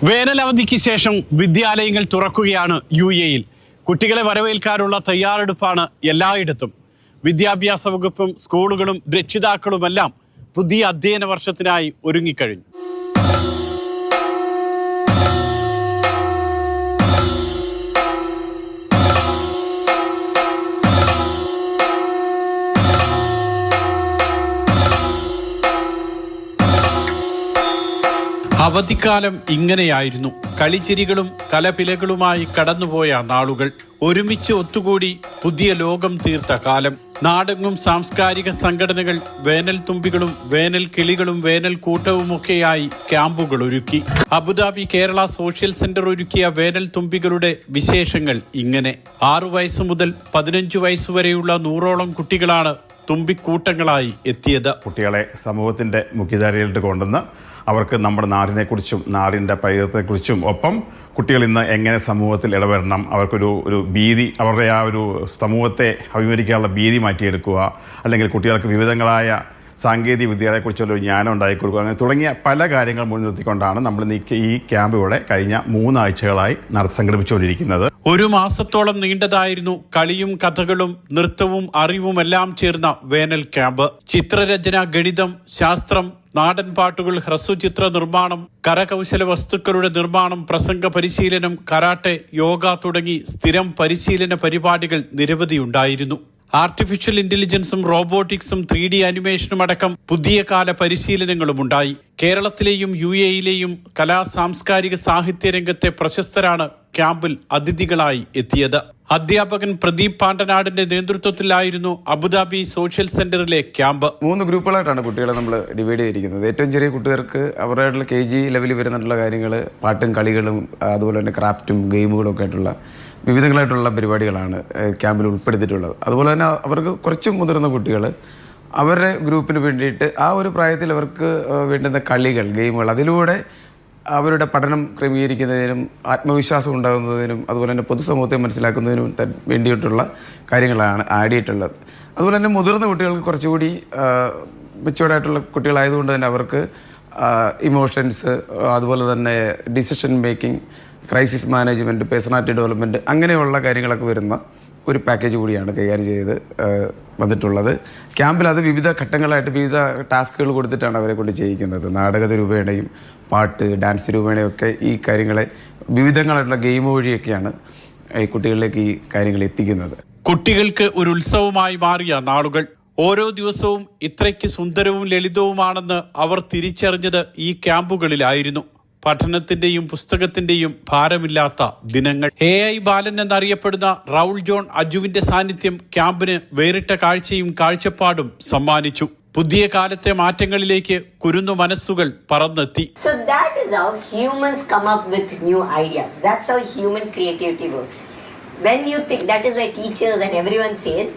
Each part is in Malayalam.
വേനലവധിക്ക് ശേഷം വിദ്യാലയങ്ങൾ തുറക്കുകയാണ് UAE-യിൽ. കുട്ടികളെ വരവേൽക്കാനുള്ള തയ്യാറെടുപ്പാണ് എല്ലായിടത്തും. വിദ്യാഭ്യാസ വകുപ്പും സ്കൂളുകളും രക്ഷിതാക്കളുമെല്ലാം പുതിയ അധ്യയന വർഷത്തിനായി ഒരുങ്ങിക്കഴിഞ്ഞു. അവധിക്കാലം ഇങ്ങനെയായിരുന്നു. കളിച്ചിരികളും കലപിലകളുമായി കടന്നുപോയ നാളുകൾ. ഒരുമിച്ച് ഒത്തുകൂടി പുതിയ ലോകം തീർത്ത കാലം. നാടെങ്ങും സാംസ്കാരിക സംഘടനകൾ വേനൽ തുമ്പികളും വേനൽ കിളികളും വേനൽ കൂട്ടവുമൊക്കെയായി ക്യാമ്പുകൾ ഒരുക്കി. അബുദാബി കേരള സോഷ്യൽ സെന്റർ ഒരുക്കിയ വേനൽ തുമ്പികളുടെ വിശേഷങ്ങൾ ഇങ്ങനെ. 6 വയസ്സ് മുതൽ 15 വയസ്സുവരെയുള്ള 100ഓളം കുട്ടികളാണ് തുമ്പിക്കൂട്ടങ്ങളായി എത്തിയത്. കുട്ടികളെ സമൂഹത്തിന്റെ മുഖ്യധാരയിലിട്ട് കൊണ്ടുവന്ന് അവർക്ക് നമ്മുടെ നാടിനെക്കുറിച്ചും നാടിൻ്റെ പൈതൃകത്തെക്കുറിച്ചും ഒപ്പം കുട്ടികൾ ഇന്ന് എങ്ങനെ സമൂഹത്തിൽ ഇടപെടണം, അവർക്കൊരു ഭീതി, അവരുടെ ആ ഒരു സമൂഹത്തെ അഭിമുഖീകരിക്കാനുള്ള ഭീതി മാറ്റിയെടുക്കുക, അല്ലെങ്കിൽ കുട്ടികൾക്ക് വിവിധങ്ങളായ സാങ്കേതിക വിദ്യകളെക്കുറിച്ചുള്ള ജ്ഞാനം ഉണ്ടാക്കി കൊടുക്കുക, അങ്ങനെ തുടങ്ങിയ പല കാര്യങ്ങൾ മുൻനിർത്തിക്കൊണ്ടാണ് നമ്മൾ ഈ ക്യാമ്പ് ഇവിടെ കഴിഞ്ഞ 3 ആഴ്ചകളായി സംഘടിപ്പിച്ചുകൊണ്ടിരിക്കുന്നത്. 1 മാസത്തോളം നീണ്ടതായിരുന്നു കളിയും കഥകളും നൃത്തവും അറിവുമെല്ലാം ചേർന്ന വേനൽ ക്യാമ്പ്. ചിത്രരചന, ഗണിതം, ശാസ്ത്രം, നാടൻ പാട്ടുകൾ, ഹ്രസ്വചിത്ര നിർമ്മാണം, കരകൗശല വസ്തുക്കളുടെ നിർമ്മാണം, പ്രസംഗ പരിശീലനം, കരാട്ടെ, യോഗ തുടങ്ങി സ്ഥിരം പരിശീലന പരിപാടികൾ നിരവധിയുണ്ടായിരുന്നു. ആർട്ടിഫിഷ്യൽ ഇന്റലിജൻസും റോബോട്ടിക്സും 3D അനിമേഷനും അടക്കം പുതിയ കാല പരിശീലനങ്ങളുമുണ്ടായി. കേരളത്തിലെയും UAE-യിലെയും കലാ സാംസ്കാരിക സാഹിത്യ രംഗത്തെ പ്രശസ്തരാണ് ക്യാമ്പിൽ അതിഥികളായി എത്തിയത്. അധ്യാപകൻ പ്രദീപ് പാണ്ടനാടിന്റെ നേതൃത്വത്തിലായിരുന്നു അബുദാബി സോഷ്യൽ സെന്ററിലെ ക്യാമ്പ്. 3 ഗ്രൂപ്പുകളായിട്ടാണ് കുട്ടികളെ നമ്മൾ ഡിവൈഡ് ചെയ്തിരിക്കുന്നത്. ഏറ്റവും ചെറിയ കുട്ടികൾക്ക് അവരുടെ KG ലെവലിൽ വരുന്നിട്ടുള്ള കാര്യങ്ങൾ, പാട്ടും കളികളും അതുപോലെ തന്നെ ക്രാഫ്റ്റും ഗെയിമുകളും ഒക്കെ ആയിട്ടുള്ള വിവിധങ്ങളായിട്ടുള്ള പരിപാടികളാണ് ക്യാമ്പിൽ ഉൾപ്പെടുത്തിയിട്ടുള്ളത്. അതുപോലെ തന്നെ അവർക്ക് കുറച്ച് മുതിർന്ന കുട്ടികൾ അവരുടെ ഗ്രൂപ്പിന് വേണ്ടിയിട്ട് ആ ഒരു പ്രായത്തിൽ അവർക്ക് വേണ്ടുന്ന കളികൾ, ഗെയിമുകൾ, അതിലൂടെ അവരുടെ പഠനം ക്രമീകരിക്കുന്നതിനും ആത്മവിശ്വാസം ഉണ്ടാകുന്നതിനും അതുപോലെ തന്നെ പൊതുസമൂഹത്തെ മനസ്സിലാക്കുന്നതിനും വേണ്ടിയിട്ടുള്ള കാര്യങ്ങളാണ് ആഡ് ചെയ്തിട്ടുള്ളത്. അതുപോലെ തന്നെ മുതിർന്ന കുട്ടികൾക്ക് കുറച്ചുകൂടി മെച്യൂർഡായിട്ടുള്ള കുട്ടികളായതുകൊണ്ട് തന്നെ അവർക്ക് ഇമോഷൻസ്, അതുപോലെ തന്നെ decision making, crisis management, personality development, അങ്ങനെയുള്ള കാര്യങ്ങളൊക്കെ വരുന്ന ഒരു പാക്കേജ് കൂടിയാണ് കൈകാര്യം ചെയ്ത് വന്നിട്ടുള്ളത്. ക്യാമ്പിൽ അത് വിവിധ ഘട്ടങ്ങളായിട്ട് വിവിധ ടാസ്കുകൾ കൊടുത്തിട്ടാണ് അവരെ കൊണ്ട് ചെയ്യിക്കുന്നത്. നാടക രൂപേണയും പാട്ട്, ഡാൻസ് രൂപേണയും ഒക്കെ ഈ കാര്യങ്ങളെ വിവിധങ്ങളായിട്ടുള്ള ഗെയിം വഴിയൊക്കെയാണ് ഈ കുട്ടികളിലേക്ക് ഈ കാര്യങ്ങൾ എത്തിക്കുന്നത്. കുട്ടികൾക്ക് ഒരു ഉത്സവമായി മാറിയ നാളുകൾ. ഓരോ ദിവസവും ഇത്രയ്ക്ക് സുന്ദരവും ലളിതവുമാണെന്ന് അവർ തിരിച്ചറിഞ്ഞത് ഈ ക്യാമ്പുകളിലായിരുന്നു. പഠനത്തിന്റെയും പുസ്തകത്തിന്റെയും ഭാരമില്ലാത്ത ദിനങ്ങൾ. AI ബാലൻ എന്നറിയപ്പെടുന്ന റൗൾ ജോൺ അജുവിന്റെ സാന്നിധ്യം ക്യാമ്പിന് വേറിട്ട കാഴ്ചയും കാഴ്ചപ്പാടും സമ്മാനിച്ചു. പുതിയ കാലത്തെ മാറ്റങ്ങളിലേക്ക് കുരുന്നു മനസ്സുകൾ പറന്നെത്തി. So that is how humans come up with new ideas. That's how human creativity works. When you think, that is why teachers and everyone says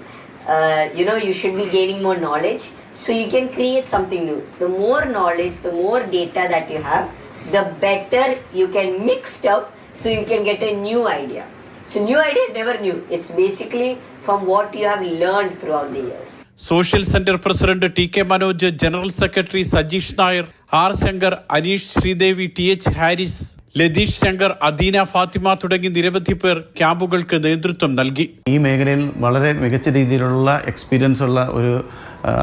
you should be gaining more knowledge so you can create something new. The more knowledge, the more data that you have, the better you can mix stuff so you can get a new idea. So new idea is never new. It's basically from what you have learned throughout the years. Social centre president TK Manoj, general secretary Sajeesh Nair, R Shankar, Aneesh Sreedevi, TH Haris, Latheesh Shankar, Adeena Fathima തുടങ്ങി നിരവധി പേർ ക്യാമ്പുകൾക്ക് നേതൃത്വം നൽകി. ഈ മേഖലയിൽ വളരെ മികച്ച രീതിയിലുള്ള എക്സ്പീരിയൻസ് ഉള്ള ഒരു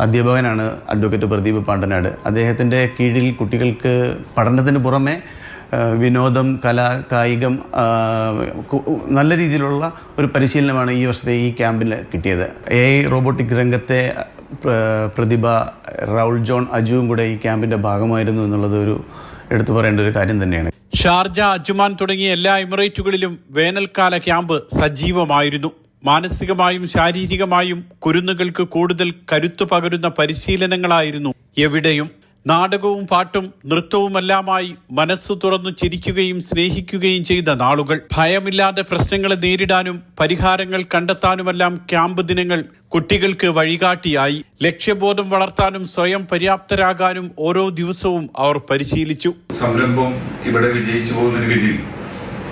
അധ്യാപകനാണ് അഡ്വക്കേറ്റ് പ്രദീപ് പാണ്ടനാട്. അദ്ദേഹത്തിൻ്റെ കീഴിൽ കുട്ടികൾക്ക് പഠനത്തിന് പുറമെ വിനോദം, കല, കായികം, നല്ല രീതിയിലുള്ള ഒരു പരിശീലനമാണ് ഈ വർഷത്തെ ഈ ക്യാമ്പിൽ കിട്ടിയത്. AI റോബോട്ടിക് രംഗത്തെ പ്രതിഭ റൗൾ ജോൺ അജുവും കൂടെ ഈ ക്യാമ്പിൻ്റെ ഭാഗമായിരുന്നു എന്നുള്ളത് ഒരു എടുത്തു പറയേണ്ട ഒരു കാര്യം തന്നെയാണ്. ഷാർജ, അജ്മാൻ തുടങ്ങിയ എല്ലാ എമിറേറ്റുകളിലും വേനൽക്കാല ക്യാമ്പ് സജീവമായിരുന്നു. മാനസികമായും ശാരീരികമായും കുരുന്നുകൾക്ക് കൂടുതൽ കരുത്തു പകരുന്ന പരിശീലനങ്ങളായിരുന്നു എവിടെയും. നാടകവും പാട്ടും നൃത്തവുമെല്ലാമായി മനസ്സു തുറന്നു ചിരിക്കുകയും സ്നേഹിക്കുകയും ചെയ്ത നാളുകൾ. ഭയമില്ലാതെ പ്രശ്നങ്ങളെ നേരിടാനും പരിഹാരങ്ങൾ കണ്ടെത്താനുമെല്ലാം ക്യാമ്പ് ദിനങ്ങൾ കുട്ടികൾക്ക് വഴികാട്ടിയായി. ലക്ഷ്യബോധം വളർത്താനും സ്വയം പര്യാപ്തരാകാനും ഓരോ ദിവസവും അവർ പരിശീലിച്ചു. സംരംഭം ഇവിടെ വിജയിച്ചു പോകുന്നതിന്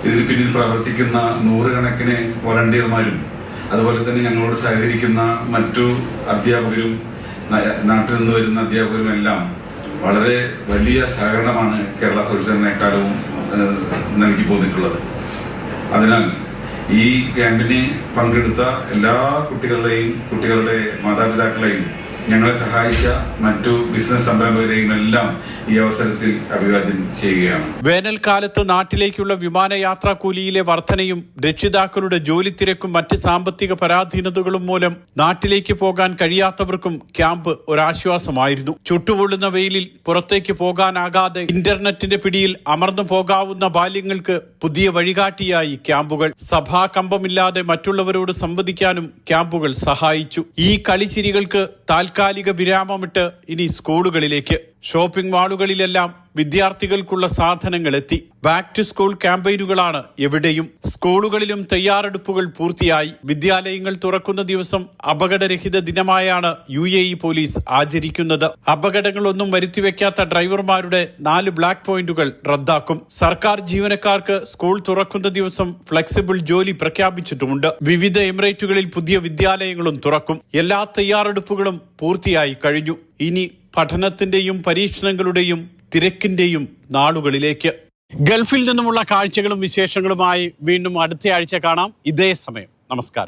ഇതിന് പിന്നിൽ പ്രവർത്തിക്കുന്ന 100 കണക്കിന് വോളണ്ടിയർമാരും അതുപോലെ തന്നെ ഞങ്ങളോട് സഹകരിക്കുന്ന മറ്റു അധ്യാപകരും നാട്ടിൽ നിന്ന് വരുന്ന അധ്യാപകരും എല്ലാം വളരെ വലിയ സഹകരണമാണ് കേരള സോഷ്യൽ സെന്ററിനെക്കാളും നൽകി പോന്നിട്ടുള്ളത്. അതിനാൽ ഈ ക്യാമ്പിന് പങ്കെടുത്ത എല്ലാ കുട്ടികളുടെയും കുട്ടികളുടെ മാതാപിതാക്കളെയും ഞങ്ങളെ സഹായിച്ച മറ്റു ബിസിനസ് സംരംഭകരെയും എല്ലാം ഈ അവസരത്തിൽ അഭിവാദ്യം ചെയ്യുകയാണ്. വേനൽക്കാലത്ത് നാട്ടിലേക്കുള്ള വിമാനയാത്രാ കൂലിയിലെ വർധനയും രക്ഷിതാക്കളുടെ ജോലി തിരക്കും മറ്റ് സാമ്പത്തിക പരാധീനതകളും മൂലം നാട്ടിലേക്ക് പോകാൻ കഴിയാത്തവർക്കും ക്യാമ്പ് ഒരാശ്വാസമായിരുന്നു. ചുട്ടുപൊള്ളുന്ന വെയിലിൽ പുറത്തേക്ക് പോകാനാകാതെ ഇന്റർനെറ്റിന്റെ പിടിയിൽ അമർന്നു പോകാവുന്ന ബാല്യങ്ങൾക്ക് പുതിയ വഴികാട്ടിയായി ക്യാമ്പുകൾ. സഭാകമ്പമില്ലാതെ മറ്റുള്ളവരോട് സംവദിക്കാനും ക്യാമ്പുകൾ സഹായിച്ചു. ഈ കളിച്ചിരികൾക്ക് താൽക്കാലിക വിരാമമിട്ട് ഇനി സ്കൂളുകളിലേക്ക്. ഷോപ്പിംഗ് മാളുകളിലെല്ലാം വിദ്യാർത്ഥികൾക്കുള്ള സാധനങ്ങൾ എത്തി. ബാക്ക് ടു സ്കൂൾ ക്യാമ്പയിനുകളാണ് എവിടെയും. സ്കൂളുകളിലും തയ്യാറെടുപ്പുകൾ പൂർത്തിയായി. വിദ്യാലയങ്ങൾ തുറക്കുന്ന ദിവസം അപകടരഹിത ദിനമായാണ് UAE പോലീസ് ആചരിക്കുന്നത്. അപകടങ്ങളൊന്നും വരുത്തിവെക്കാത്ത ഡ്രൈവർമാരുടെ 4 ബ്ലാക്ക് പോയിന്റുകൾ റദ്ദാക്കും. സർക്കാർ ജീവനക്കാർക്ക് സ്കൂൾ തുറക്കുന്ന ദിവസം ഫ്ലെക്സിബിൾ ജോലി പ്രഖ്യാപിച്ചിട്ടുമുണ്ട്. വിവിധ എമിറേറ്റുകളിൽ പുതിയ വിദ്യാലയങ്ങളും തുറക്കും. എല്ലാ തയ്യാറെടുപ്പുകളും പൂർത്തിയായി കഴിഞ്ഞു. ഇനി പഠനത്തിന്റെയും പരീക്ഷണങ്ങളുടെയും തിരക്കിന്റെയും നാളുകളിലേക്ക്. ഗൾഫിൽ നിന്നുമുള്ള കാഴ്ചകളും വിശേഷങ്ങളുമായി വീണ്ടും അടുത്തയാഴ്ച കാണാം. ഇതേ സമയം. നമസ്കാരം.